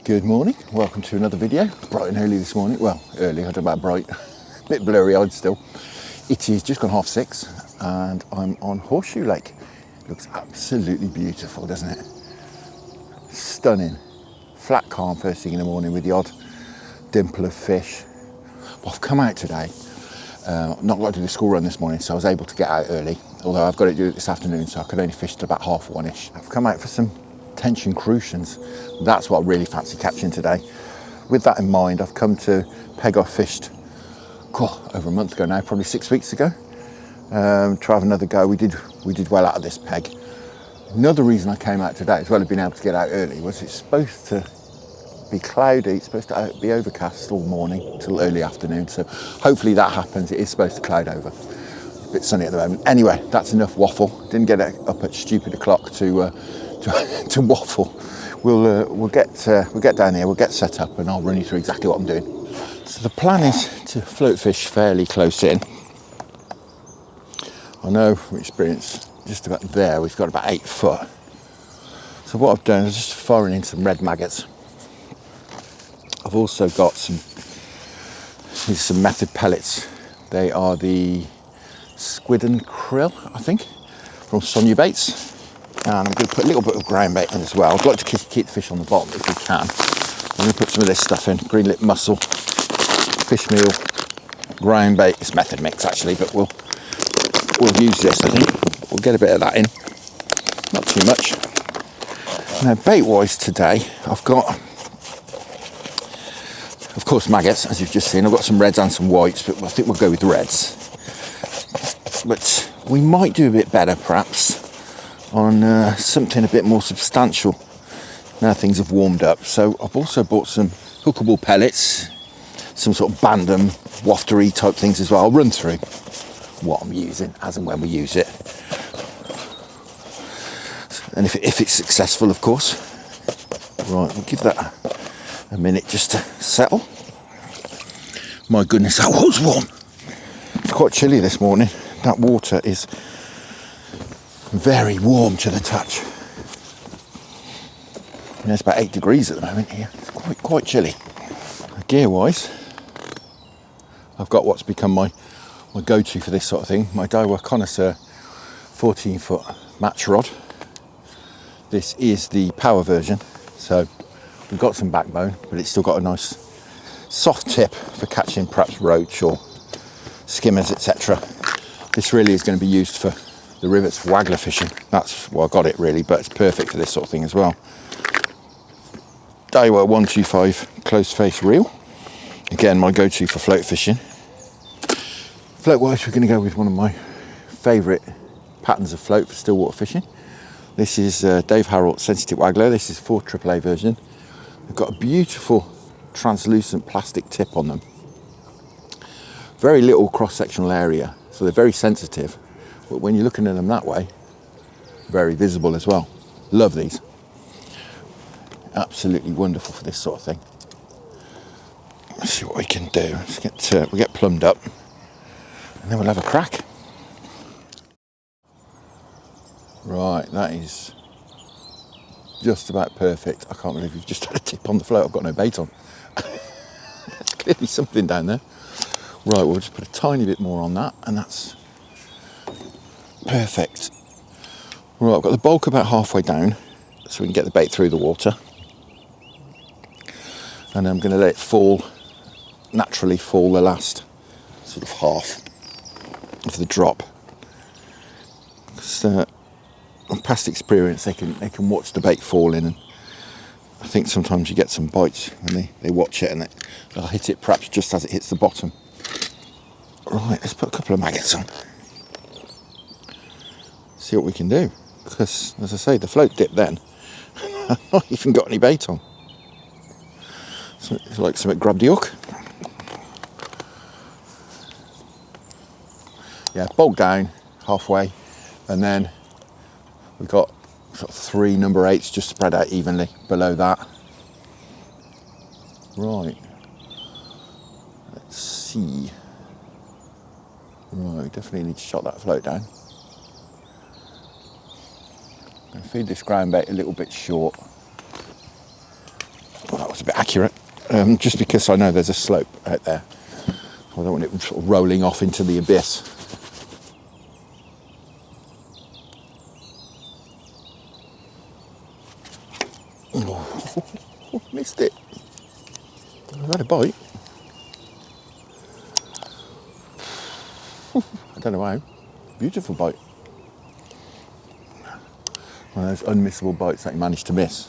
Good morning, welcome to another video. Bright and early this morning. Well, early, I don't know about bright. A bit blurry eyed still. It is just gone 6:30 and I'm on Horseshoe Lake. Looks absolutely beautiful, doesn't it? Stunning. Flat calm first thing in the morning with the odd dimple of fish. Well, I've come out today. Not got to do the school run this morning, so I was able to get out early. Although I've got to do it this afternoon, so I could only fish till about 1:30ish. I've come out for some Tench and Crucians. That's what I really fancy catching today. With that in mind, I've come to peg I fished over a month ago now, probably 6 weeks ago. Try have another go. We did well out of this peg. Another reason I came out today, as well as being able to get out early, was it's supposed to be cloudy. It's supposed to be overcast all morning till early afternoon. So hopefully that happens. It is supposed to cloud over. A bit sunny at the moment. Anyway, that's enough waffle. Didn't get up at stupid o'clock to waffle. We'll get down here. We'll get set up, and I'll run you through exactly what I'm doing. So the plan is to float fish fairly close in. I know from experience, just about there, we've got about 8 foot. So what I've done is just firing in some red maggots. I've also got some method pellets. They are the squid and krill, I think, from Sonia Baits. And I'm going to put a little bit of ground bait in as well. I'd like to keep the fish on the bottom if we can. I'm going to put some of this stuff in, green lip mussel, fish meal, ground bait. It's method mix actually, but we'll use this, I think. We'll get a bit of that in, not too much. Now bait wise today, I've got, of course, maggots, as you've just seen. I've got some reds and some whites, but I think we'll go with reds. But we might do a bit better perhaps on something a bit more substantial now things have warmed up. So I've also bought some hookable pellets, some sort of bandom waftery type things as well. I'll run through what I'm using as and when we use it, and if it's successful, of course. Right, we'll give that a minute just to settle. My goodness, that was warm. It's quite chilly this morning. That water is very warm to the touch. It's about 8 degrees at the moment here. It's quite chilly. Gear wise, I've got what's become my go-to for this sort of thing, my Daiwa Connoisseur 14-foot match rod. This is the power version, so we've got some backbone, but it's still got a nice soft tip for catching perhaps roach or skimmers, etc. This really is going to be used for the rivets Waggler fishing. That's why I got it really, but it's perfect for this sort of thing as well. Daiwa 125 close face reel. Again, my go-to for float fishing. Float wise, we're going to go with one of my favourite patterns of float for still water fishing. This is Dave Harrell Sensitive Waggler. This is 4 AAA version. They've got a beautiful translucent plastic tip on them. Very little cross-sectional area, so they're very sensitive. But when you're looking at them that way, very visible as well. Love these. Absolutely wonderful for this sort of thing. Let's see what we can do. We'll get plumbed up, and then we'll have a crack. Right, that is just about perfect. I can't believe we've just had a tip on the float. I've got no bait on. There's clearly something down there. Right, we'll just put a tiny bit more on that, and that's perfect. Right, I've got the bulk about halfway down, so we can get the bait through the water. And I'm going to let it fall, naturally fall the last sort of half of the drop. Because on past experience, they can watch the bait fall in, and I think sometimes you get some bites when they watch it, and they'll hit it perhaps just as it hits the bottom. Right, let's put a couple of maggots on. See what we can do. Because, as I say, the float dipped then. I've not even got any bait on. So it's like something grabbed the hook. Yeah, bogged down halfway, and then we've got sort of 3 number 8s just spread out evenly below that. Right. Let's see. Right, we definitely need to shot that float down. I'm going to feed this ground bait a little bit short. Well, that was accurate, just because I know there's a slope out there. I don't want it sort of rolling off into the abyss. Oh, missed it. I've had a bite. I don't know how. Beautiful bite. One of those unmissable bites that you managed to miss.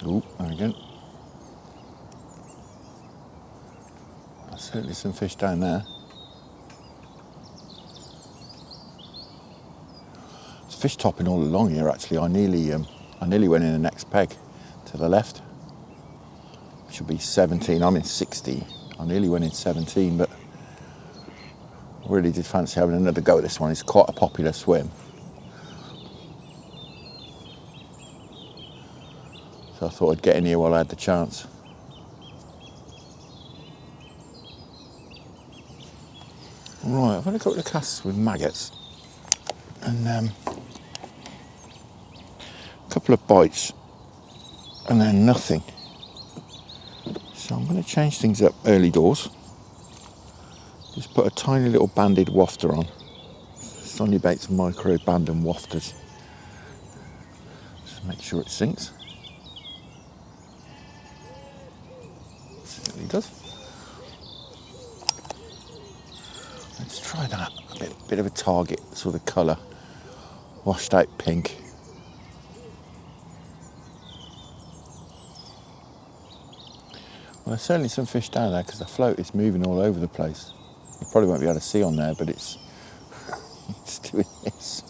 Oh, there we go. There's certainly some fish down there. There's fish topping all along here actually. I nearly went in the next peg to the left. Should be 17, I'm in 60. I nearly went in 17, but I really did fancy having another go at this one. It's quite a popular swim. So I thought I'd get in here while I had the chance. Right, I've had a couple of casts with maggots and a couple of bites and then nothing. So I'm going to change things up early doors. Just put a tiny little banded wafter on. Sonny Bates Micro Band and Wafters. Just make sure it sinks. Certainly does. Let's try that. A bit of a target sort of colour. Washed out pink. Well, there's certainly some fish down there because the float is moving all over the place. You probably won't be able to see on there, but it's doing this.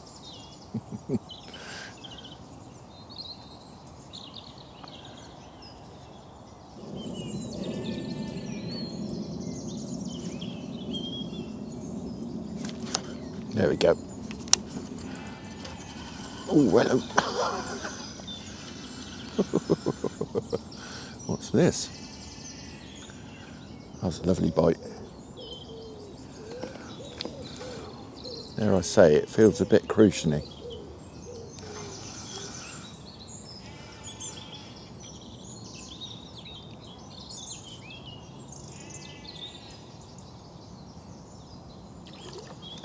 There we go. Oh, hello. What's this? That was a lovely bite. Dare I say, it feels a bit crucian-y. I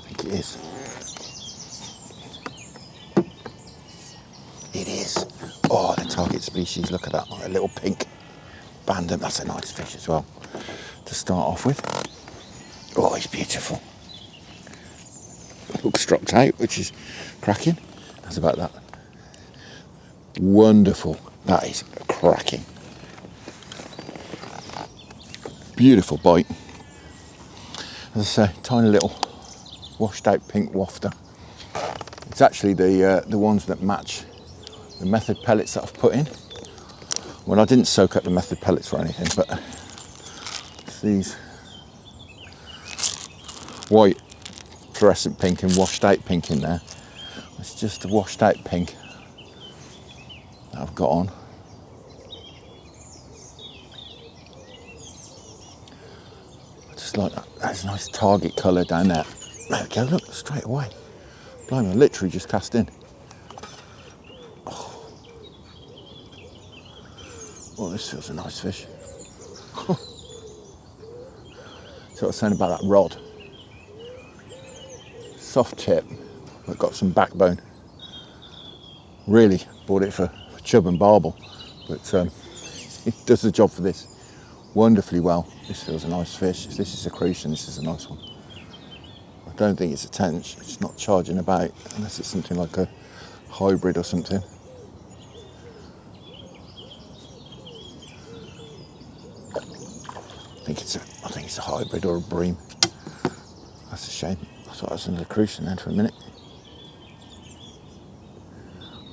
think it is. It is. Oh, the target species, look at that, a little pink bandam. That's a nice fish as well to start off with. Oh, he's beautiful. Hook stropped out, which is cracking. That's about that. Wonderful. That is cracking. Beautiful bite. As I say, tiny little washed out pink wafter. It's actually the ones that match the method pellets that I've put in. Well, I didn't soak up the method pellets or anything, but it's these white fluorescent pink and washed out pink in there. It's just the washed out pink that I've got on. I just like that. That's a nice target colour down there. There we go, look, straight away. Blimey, I literally just cast in. Oh, this feels a nice fish. So I was saying about that rod. Soft tip, but got some backbone. Really bought it for chub and barbel, but it does the job for this wonderfully well. This feels a nice fish. If this is a crucian, this is a nice one. I don't think it's a tench. It's not charging about unless it's something like a hybrid or something. I think it's a hybrid or a bream. That's a shame. I thought I was another crucian then for a minute.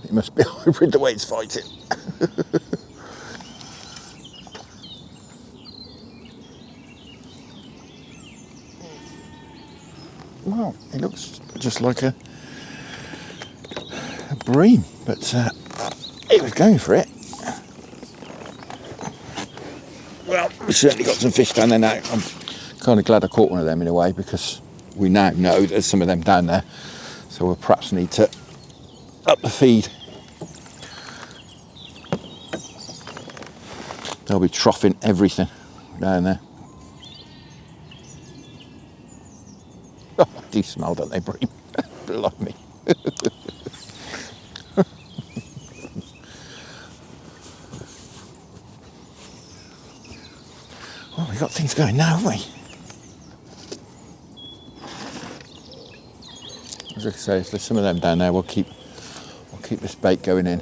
It must be a hybrid the way it's fighting. Well, it looks just like a bream, but it was going for it. Well, we certainly got some fish down there now. I'm kind of glad I caught one of them in a way because we now know there's some of them down there, so we'll perhaps need to up the feed. They'll be troughing everything down there. Oh, I do smell, don't they, Bream? Blimey. Oh, we've got things going now, haven't we? As I say, if there's some of them down there, we'll keep this bait going in.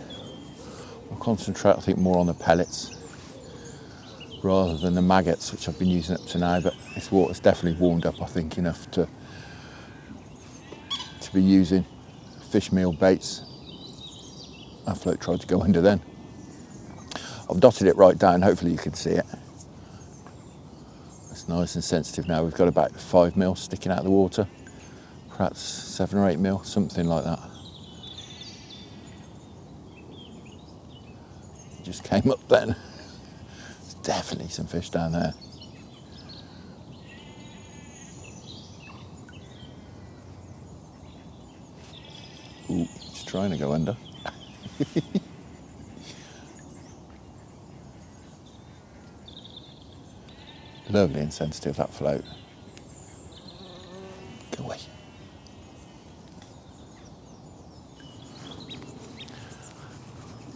We'll concentrate, I think, more on the pellets rather than the maggots, which I've been using up to now, but this water's definitely warmed up, I think, enough to be using fish meal baits. Our float tried to go under then. I've dotted it right down, hopefully you can see it. It's nice and sensitive now. We've got about 5 mil sticking out of the water, perhaps 7 or 8 mil, something like that. It just came up then. There's definitely some fish down there. Ooh, it's trying to go under. Lovely and sensitive, that float. Go away.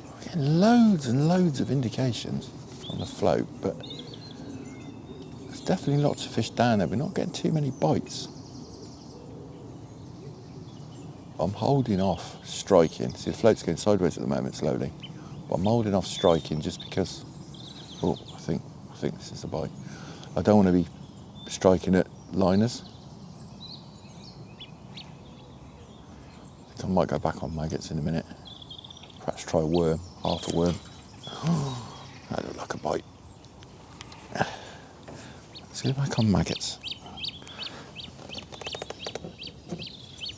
We're getting loads and loads of indications on the float, but there's definitely lots of fish down there. We're not getting too many bites. I'm holding off striking. See, the float's going sideways at the moment slowly, but I'm holding off striking just because. Oh, I think this is a bite. I don't want to be striking at liners. I think I might go back on maggots in a minute. Perhaps try a worm, half a worm. That looked like a bite. Let's go back on maggots.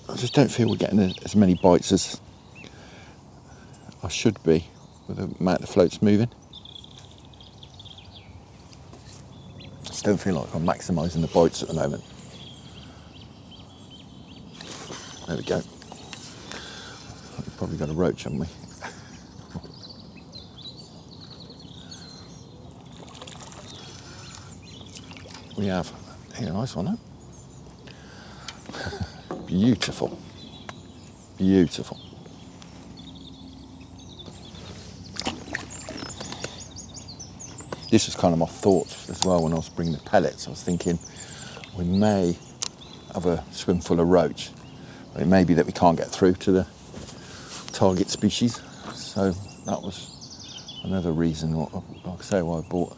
I just don't feel we're getting as many bites as I should be with the amount of floats moving. I don't feel like I'm maximising the bites at the moment. There we go. We've probably got a roach, haven't we? We have. Here, nice one, huh? Beautiful. Beautiful. This was kind of my thoughts as well when I was bringing the pellets. I was thinking we may have a swim full of roach. It may be that we can't get through to the target species. So that was another reason, like I say, why I bought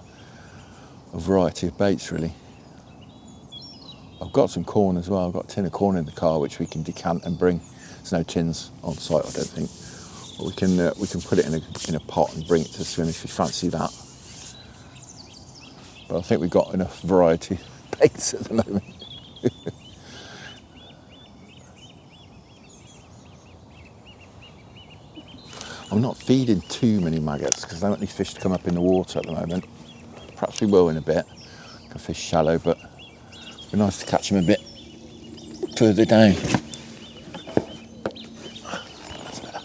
a variety of baits really. I've got some corn as well. I've got a tin of corn in the car which we can decant and bring. There's no tins on site, I don't think. But we can put it in a pot and bring it to the swim if you fancy that. But I think we've got enough variety of baits at the moment. I'm not feeding too many maggots because I don't want these fish to come up in the water at the moment. Perhaps we will in a bit. Can fish shallow, but it'd be nice to catch them a bit further down. That's better.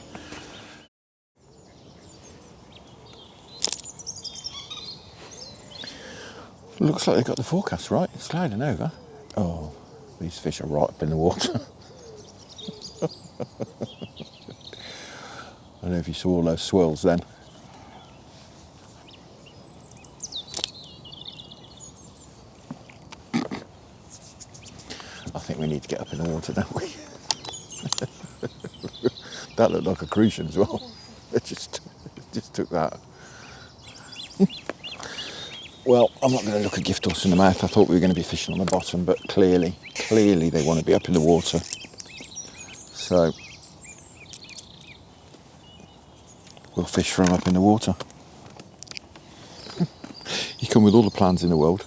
Looks like they've got the forecast right. It's sliding over. Oh, these fish are right up in the water. I don't know if you saw all those swirls then. I think we need to get up in the water, don't we? That looked like a crucian as well. It just took that. Well, I'm not going to look a gift horse in the mouth. I thought we were going to be fishing on the bottom, but clearly they want to be up in the water. So we'll fish for them up in the water. You come with all the plans in the world,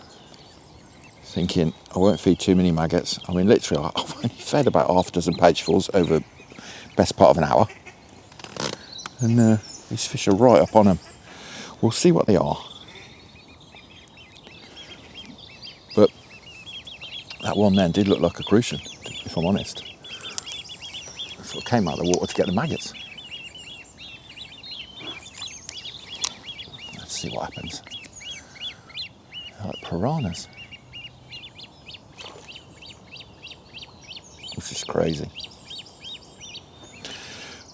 thinking I won't feed too many maggots. I mean, literally, I've only fed about half a dozen pagefuls over the best part of an hour, and these fish are right up on them. We'll see what they are. But That one then did look like a crucian, if I'm honest. Sort of came out of the water to get the maggots. Let's see what happens. They're like piranhas. This is crazy.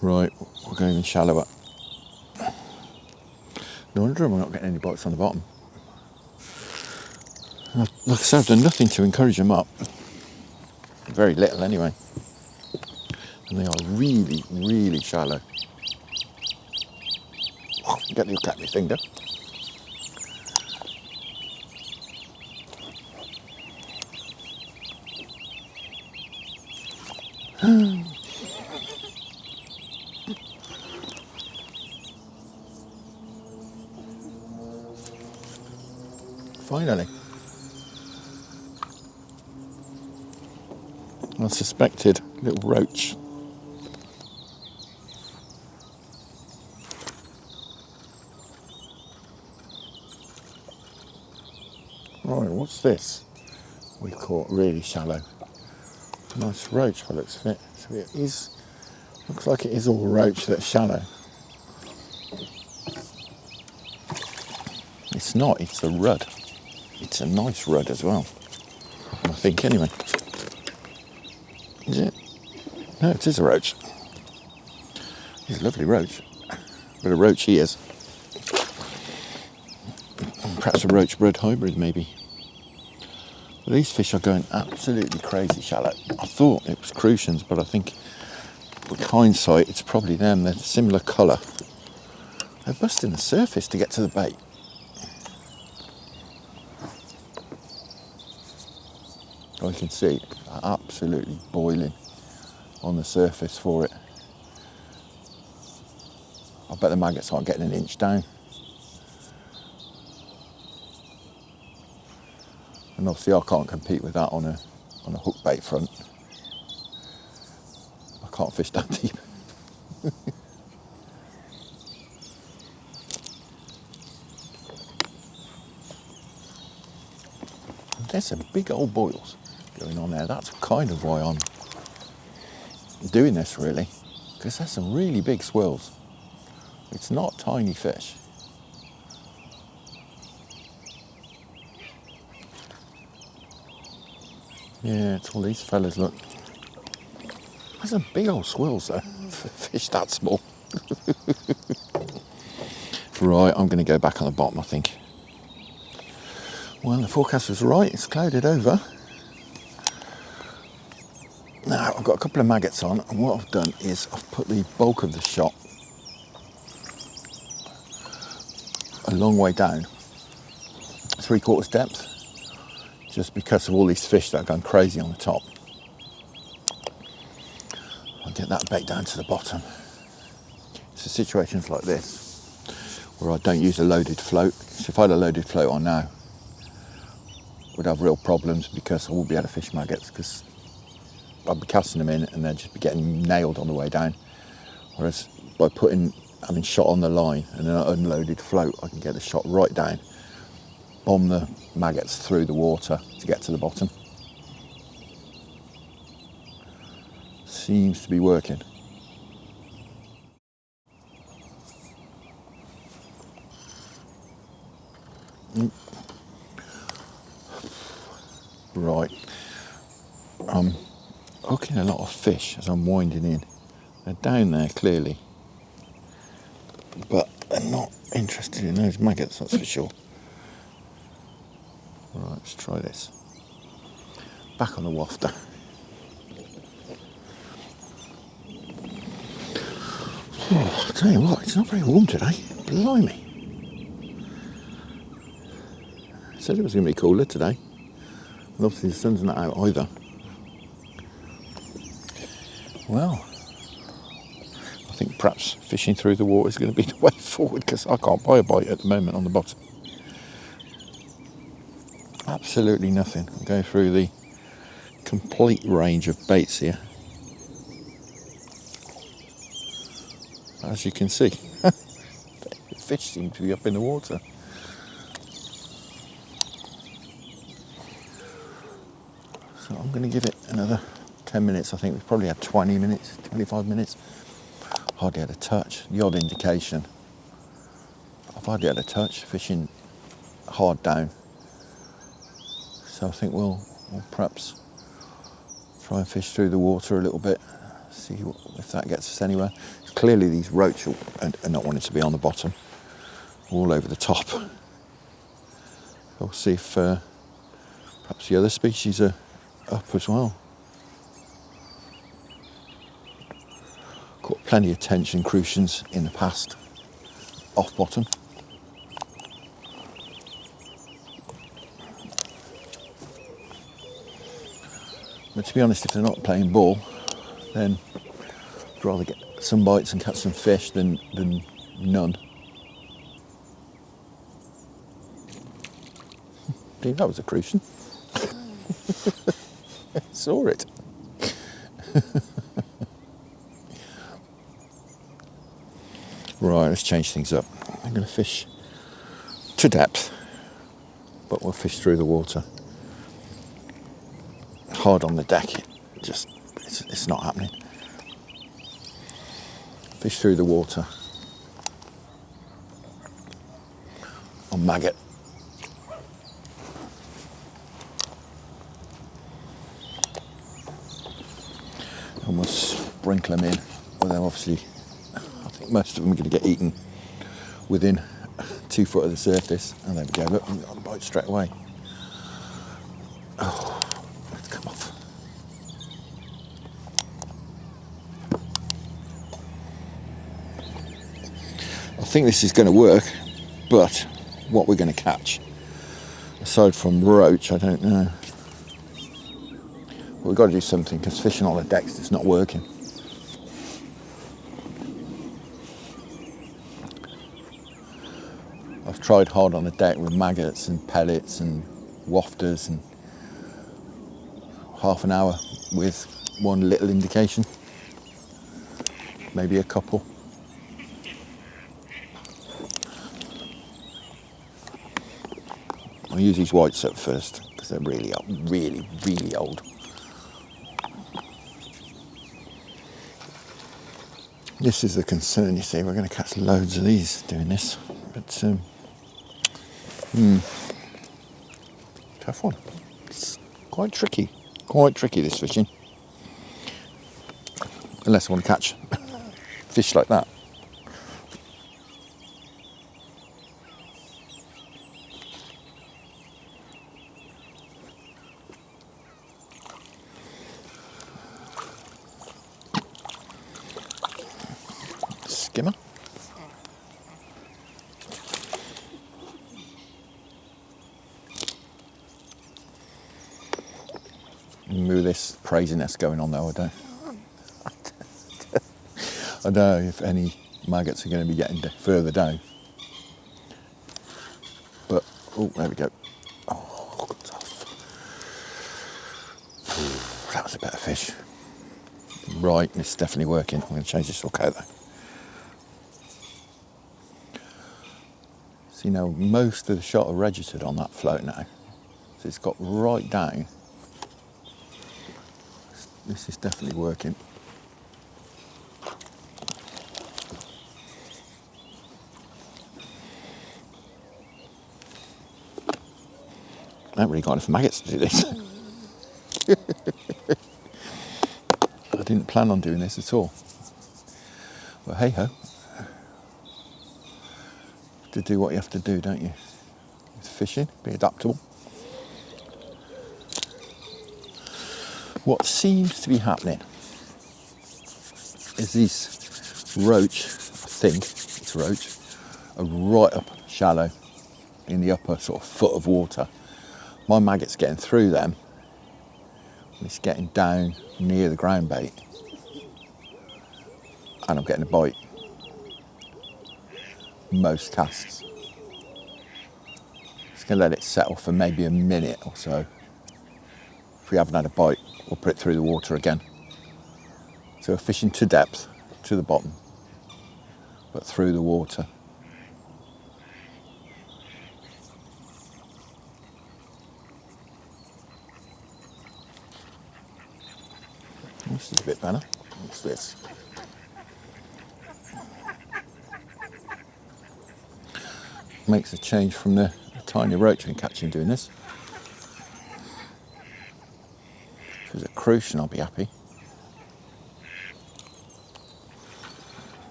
Right, we're going even shallower. No wonder we're not getting any bites on the bottom. Like I said, I've done nothing to encourage them up. Very little anyway. And they are really, really shallow. Oh, get the hook at my finger. Finally. I suspected little roach. Right, what's this? We caught really shallow. Nice roach by the looks of it. So it is, looks like it is all roach that's shallow. It's not, it's a rudd. It's a nice rudd as well, I think anyway. Is it? No, it is a roach. He's a lovely roach. But a roach he is. Perhaps a roach bred hybrid maybe. But these fish are going absolutely crazy shallow. I thought it was crucians, but I think with hindsight it's probably them. They're similar colour. They're busting the surface to get to the bait. I can see absolutely boiling on the surface for it. I bet the maggots aren't getting an inch down. And obviously I can't compete with that on a hook bait front. I can't fish that deep. There's some big old boils going on there. That's kind of why I'm doing this really, because there's some really big swirls. It's not tiny fish. Yeah, it's all these fellas, look. There's some big old swirls there for fish that small. Right, I'm going to go back on the bottom, I think. Well, the forecast was right, it's clouded over. Now, I've got a couple of maggots on, and what I've done is I've put the bulk of the shot a long way down, 3/4 depth, just because of all these fish that have gone crazy on the top. I'll get that bait down to the bottom. So situations like this, where I don't use a loaded float. So if I had a loaded float on now, would have real problems because I wouldn't be able to fish maggots because I'd be casting them in and they'd just be getting nailed on the way down. Whereas by having shot on the line and an unloaded float, I can get the shot right down, bomb the maggots through the water to get to the bottom. Seems to be working. Right, I'm hooking a lot of fish as I'm winding in. They're down there clearly, but they're not interested in those maggots, that's for sure. Right, let's try this. Back on the wafter. Oh, I'll tell you what, it's not very warm today. Blimey. I said it was going to be cooler today. And obviously the sun's not out either. Well, I think perhaps fishing through the water is going to be the way forward because I can't buy a bite at the moment on the bottom. Absolutely nothing. I'm going through the complete range of baits here. As you can see, the fish seem to be up in the water. going to give it another 10 minutes. I think we've probably had 20 minutes, 25 minutes. Hardly had a touch. The odd indication. I've hardly had a touch, fishing hard down. So I think we'll perhaps try and fish through the water a little bit, see if that gets us anywhere. Clearly these roach are not wanting to be on the bottom, all over the top. We'll see if perhaps the other species are up as well. Caught plenty of tench and crucians in the past, off bottom. But to be honest, if they're not playing ball, then I'd rather get some bites and catch some fish than none. Dude, that was a crucian. Saw it. Right, let's change things up. I'm going to fish to depth, but we'll fish through the water. Hard on the deck, it's not happening. Fish through the water on maggot. And we'll sprinkle them in, although obviously I think most of them are going to get eaten within 2 foot of the surface. And there we go, look, we got a bite straight away. Oh, let's come off. I think this is going to work, but what we're going to catch, aside from roach, I don't know. But we've got to do something, because fishing on the decks is not working. I've tried hard on the deck with maggots and pellets and wafters, and half an hour with one little indication, maybe a couple. I'll use these whites up first because they're really old. This is the concern, you see. We're going to catch loads of these doing this, but tough one. It's quite tricky this fishing, unless I want to catch fish like that. Skimmer. Move this craziness going on though, I don't know if any maggots are going to be getting further down. But, oh, there we go. Oh, it's off. That was a better fish. Right, it's definitely working. I'm going to change this hook out though. See now, most of the shot are registered on that float now. So it's got right down. This is definitely working. I haven't really got enough maggots to do this. I didn't plan on doing this at all. But hey ho. To do what you have to do, don't you? It's fishing, be adaptable. What seems to be happening is these roach, I think it's roach, are right up shallow in the upper sort of foot of water. My maggot's getting through them, and it's getting down near the ground bait, and I'm getting a bite. Most casts. Just going to let it settle for maybe a minute or so. If we haven't had a bite, we'll put it through the water again. So we're fishing to depth, to the bottom, but through the water. bit better. What's this? Makes a change from the tiny roach I've been catching doing this. If it was a crucian, I'll be happy.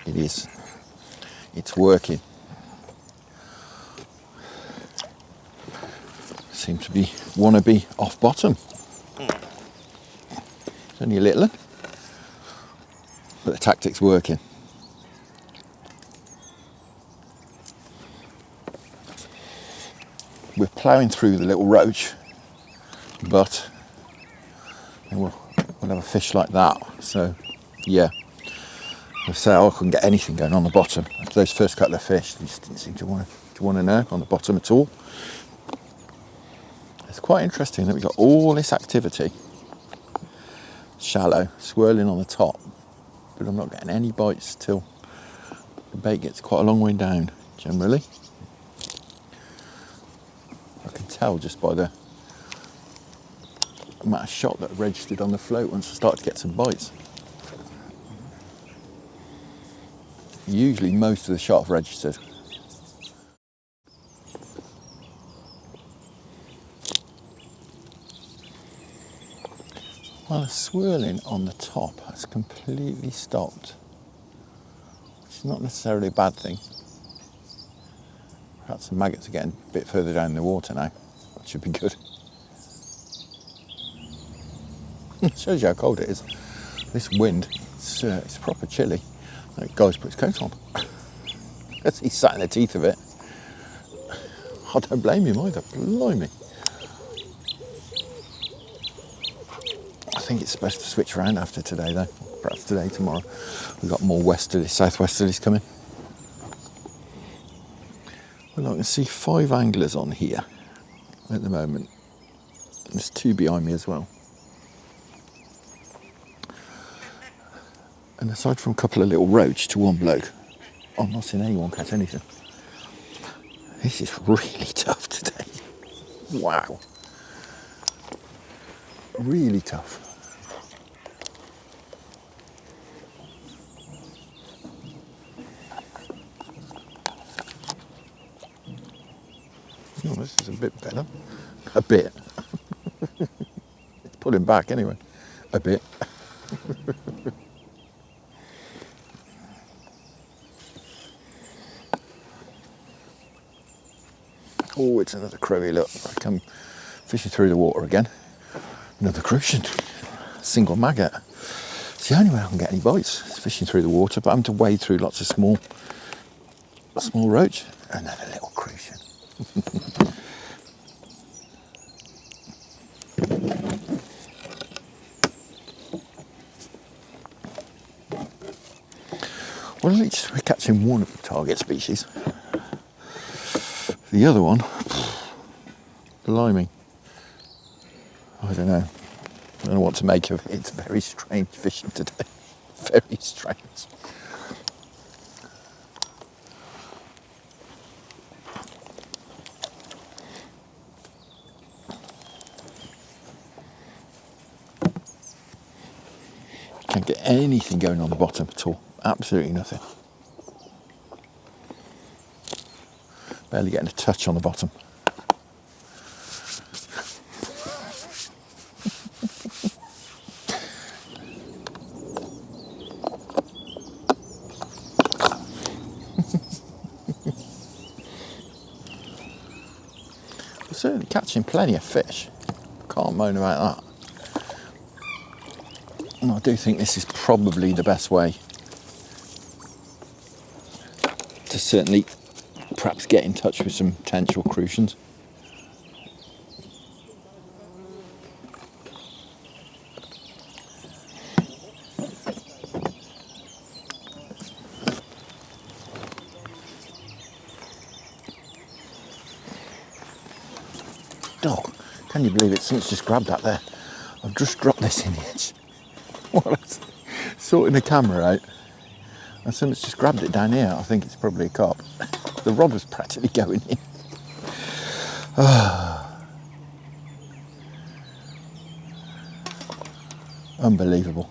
It is. It's working. Seem to want to be off bottom. It's only a little one, but the tactic's working. We're ploughing through the little roach, but we'll have a fish like that. So yeah, I say I couldn't get anything going on the bottom. After those first couple of fish, they just didn't seem to want to know on the bottom at all. It's quite interesting that we've got all this activity, shallow, swirling on the top, but I'm not getting any bites till the bait gets quite a long way down, generally. I can tell just by the amount of shot that registered on the float once I start to get some bites. Usually most of the shot have registered. Well, the swirling on the top has completely stopped, which is not necessarily a bad thing. Perhaps the maggots are getting a bit further down in the water now. That should be good. It shows you how cold it is. This wind, it's proper chilly. The guy's put his coat on. He's sat in the teeth of it. I don't blame him either, blimey. I think it's supposed to switch around after today though. Perhaps today, tomorrow. We've got more westerlies, southwesterlies coming. Well, I can see 5 anglers on here at the moment. There's 2 behind me as well. And aside from a couple of little roach to 1 bloke, I'm not seeing anyone catch anything. This is really tough today. Wow. Really tough. Oh, this is a bit better. A bit. It's pulling back anyway. A bit. Oh, it's another crowy, look. I come fishing through the water again. Another crucian. Single maggot. It's the only way I can get any bites. It's fishing through the water, but I'm to wade through lots of small roach. Another little crucian. Well, at least we're catching one of the target species. The other one, blimey, I don't know. I don't know what to make of it. It's very strange fishing today. Very strange. Can't get anything going on the bottom at all. Absolutely nothing. Barely getting a touch on the bottom. We're certainly catching plenty of fish. Can't moan about that. And I do think this is probably the best way to certainly perhaps get in touch with some Tench or Crucians. Oh, can you believe it? Someone's just grabbed that there. I've just dropped this in the edge. While I was sorting the camera out, and someone's just grabbed it down here. I think it's probably a carp. The rod was practically going in. Unbelievable.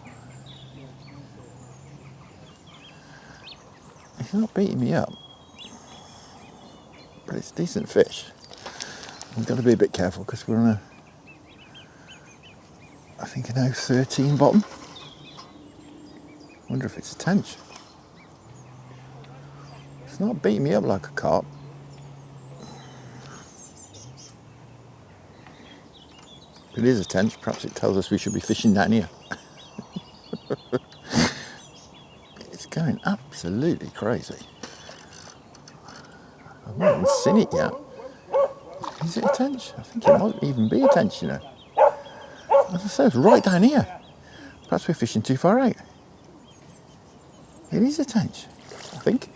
He's not beating me up, but it's decent fish. We've got to be a bit careful because we're on a, I think, an 013 bottom. Wonder if it's a tench. It's not beating me up like a carp. If it is a tench, perhaps it tells us we should be fishing down here. It's going absolutely crazy. I've not even seen it yet. Is it a tench? I think it might even be a tench, you know. As I say, it's right down here. Perhaps we're fishing too far out. It is a tench, I think.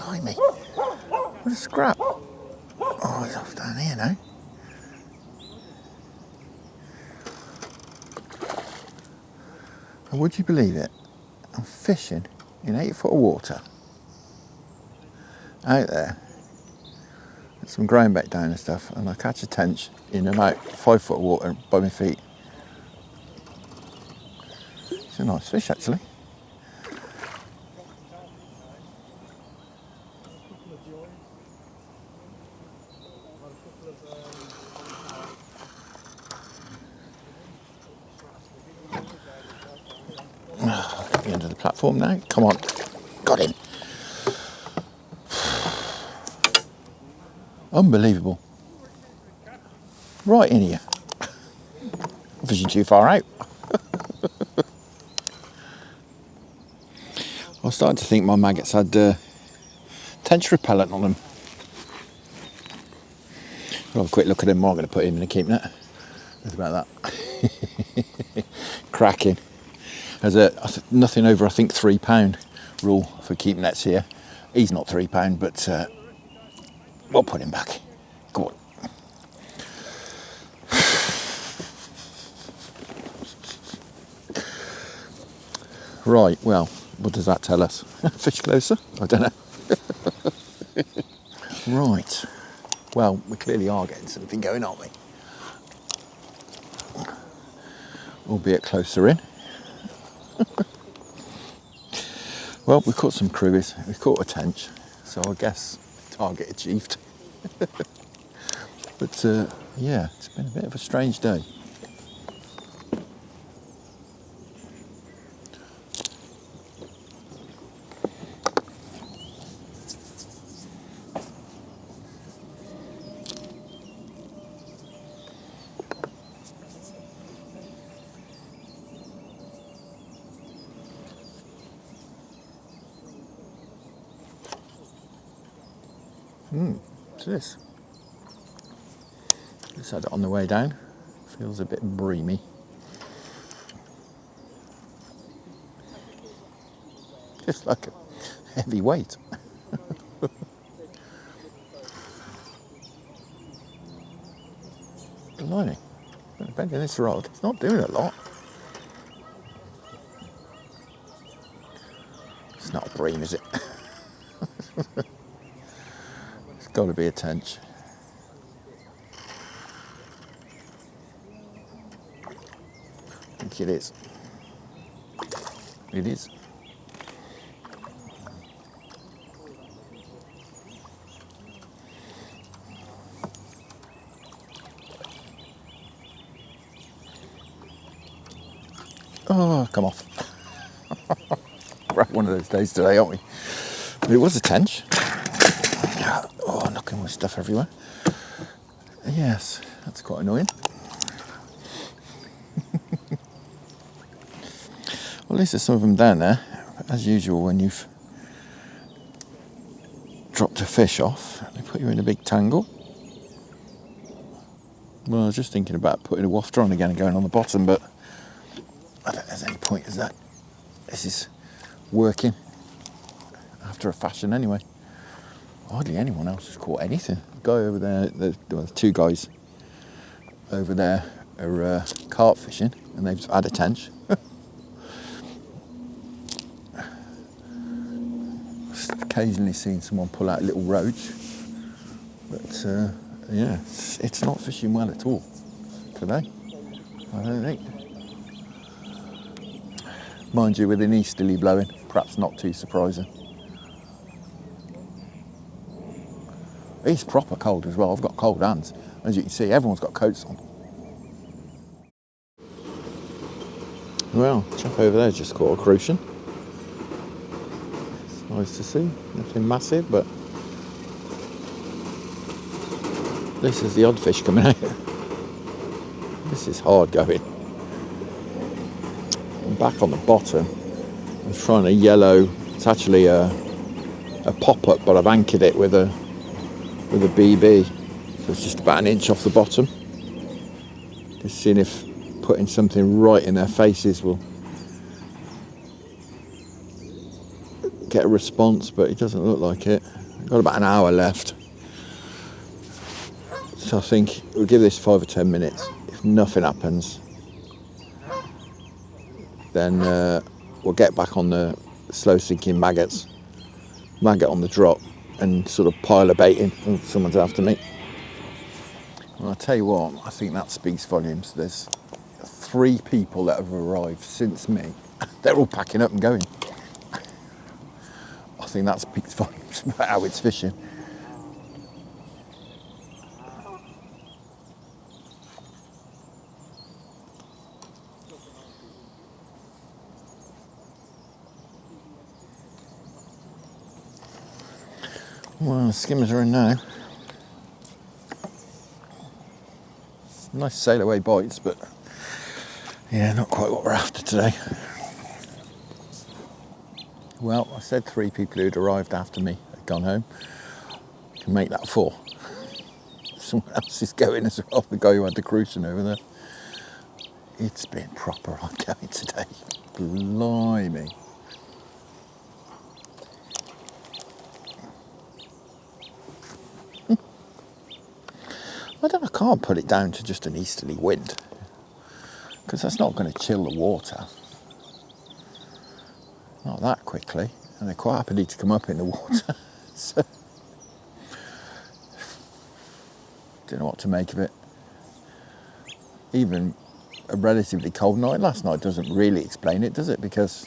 Blimey. What a scrap. Oh, it's off down here now. And would you believe it? I'm fishing in 8 foot of water. Out there. Some ground back down and stuff, and I catch a tench in about 5 foot of water by my feet. It's a nice fish actually. At the end of the platform now. Come on. Got him. Unbelievable. Right in here. I'm fishing too far out. I was starting to think my maggots had tench repellent on them. I'll have a quick look at them. I'm going to put him in a keep net. What about that? Cracking. There's nothing over, I think, £3 rule for keep nets here. He's not £3, but we'll put him back. Go on. Right, well, what does that tell us? Fish closer? I don't know. Right. Well, we clearly are getting something going, aren't we? Albeit closer in. Well, we caught some cruises, we caught a tench, so I guess target achieved. But yeah, it's been a bit of a strange day. What's this? Just had it on the way down. Feels a bit breamy. Just like a heavy weight. Blimey. Bending this rod. It's not doing a lot. It's not a bream, is it? It's got to be a tench. I think it is. It is. Oh, come off. We're at one of those days today, aren't we? But it was a tench. Oh, knocking my stuff everywhere. Yes, that's quite annoying. Well, at least there's some of them down there. As usual, when you've dropped a fish off, they put you in a big tangle. Well, I was just thinking about putting a wafter on again and going on the bottom, but I don't think there's any point, is that? This is working after a fashion anyway. Hardly anyone else has caught anything. The guy over there, the two guys over there are carp fishing, and they've had a tench. Occasionally seen someone pull out a little roach, but yeah, it's not fishing well at all today, I don't think. Mind you, with an easterly blowing, perhaps not too surprising. It's proper cold as well. I've got cold hands. As you can see, everyone's got coats on. Well, chap over there just caught a crucian. It's nice to see. Nothing massive, but this is the odd fish coming out. This is hard going. I'm back on the bottom. I'm trying a yellow. It's actually a pop-up, but I've anchored it with a BB. So it's just about an inch off the bottom. Just seeing if putting something right in their faces will get a response, but it doesn't look like it. I've got about an hour left. So I think we'll give this 5 or 10 minutes. If nothing happens, then we'll get back on the slow sinking maggot on the drop and sort of pile a bait in. Oh, someone's after me. Well, I'll tell you what, I think that speaks volumes. There's 3 people that have arrived since me. They're all packing up and going. I think that speaks volumes about how it's fishing. Well, the skimmers are in now. Nice sail away bites, but yeah, not quite what we're after today. Well, I said 3 people who'd arrived after me had gone home. You can make that 4. Someone else is going as well, the guy who had the crucian over there. It's been proper hard going today. Blimey. I can't put it down to just an easterly wind, because that's not going to chill the water. Not that quickly, and they're quite happy to come up in the water. So, don't know what to make of it. Even a relatively cold night last night doesn't really explain it, does it? Because,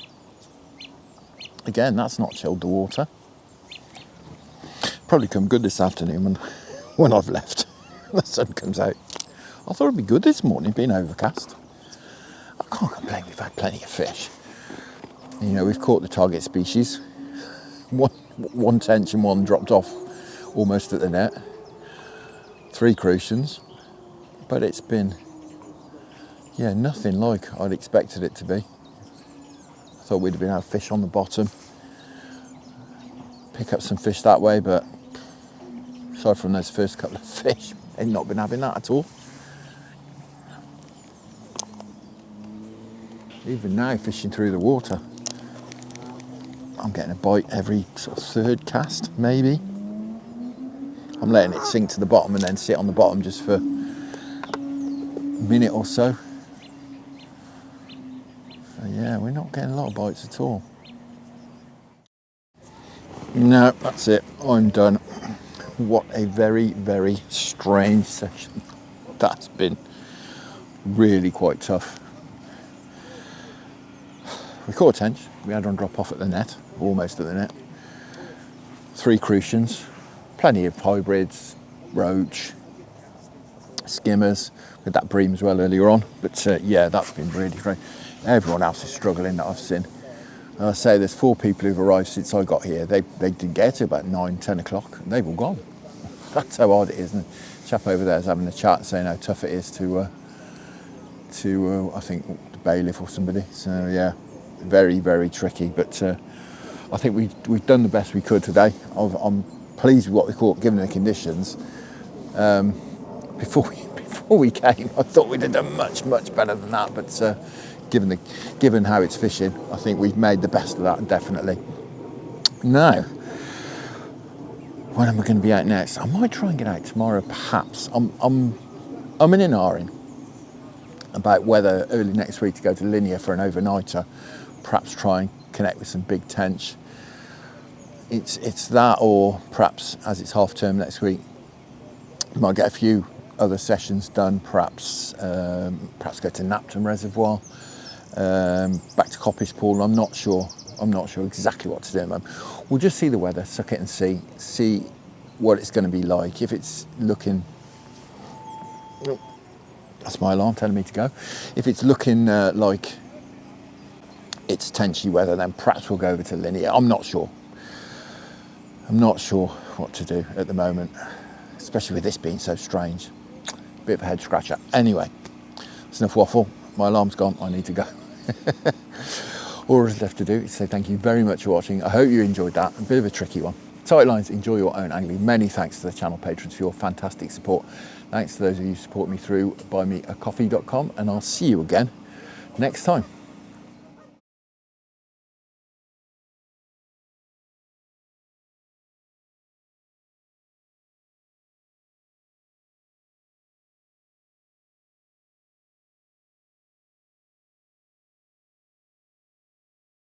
again, that's not chilled the water. Probably come good this afternoon when I've left. The sun comes out. I thought it'd be good this morning, being overcast. I can't complain, we've had plenty of fish. You know, we've caught the target species. One tench and 1 dropped off almost at the net. 3 crucians. But it's been, yeah, nothing like I'd expected it to be. I thought we'd have been able to fish on the bottom, pick up some fish that way, but aside from those first couple of fish, they've not been having that at all. Even now, fishing through the water, I'm getting a bite every sort of 3rd cast, maybe. I'm letting it sink to the bottom and then sit on the bottom just for a minute or so. So yeah, we're not getting a lot of bites at all. No, that's it. I'm done. What a very, very strange session. That's been really quite tough. We caught a tench. We had one drop off at the net, almost at the net. 3 crucians, plenty of hybrids, roach, skimmers, with that bream as well earlier on. But yeah, that's been really great. Everyone else is struggling that I've seen. And I say there's 4 people who've arrived since I got here. They didn't get to about 9, 10 o'clock, and they've all gone. That's how hard it is. And the chap over there is having a chat saying how tough it is to I think, the bailiff or somebody. So yeah, very, very tricky. But I think we've done the best we could today. I'm pleased with what we caught, given the conditions. Before we came, I thought we'd have done much, much better than that. But given how it's fishing, I think we've made the best of that, definitely. Now, when am I going to be out next? I might try and get out tomorrow, perhaps. I'm in an ahhing about whether early next week to go to Linear for an overnighter, perhaps try and connect with some big tench. It's that, or perhaps as it's half term next week, Might get a few other sessions done, perhaps perhaps go to Napton Reservoir, back to Coppice Pool. I'm not sure exactly what to do at the moment. We'll just see the weather, suck it and see what it's going to be like. If it's looking, that's my alarm telling me to go. If it's looking like it's Tenchy weather, then perhaps we'll go over to Linear. I'm not sure what to do at the moment, especially with this being so strange. Bit of a head scratcher. Anyway, that's enough waffle. My alarm's gone, I need to go. All that's left to do is say thank you very much for watching. I hope you enjoyed that. A bit of a tricky one. Tight lines, enjoy your own angling. Many thanks to the channel patrons for your fantastic support. Thanks to those of you who support me through buymeacoffee.com, and I'll see you again next time.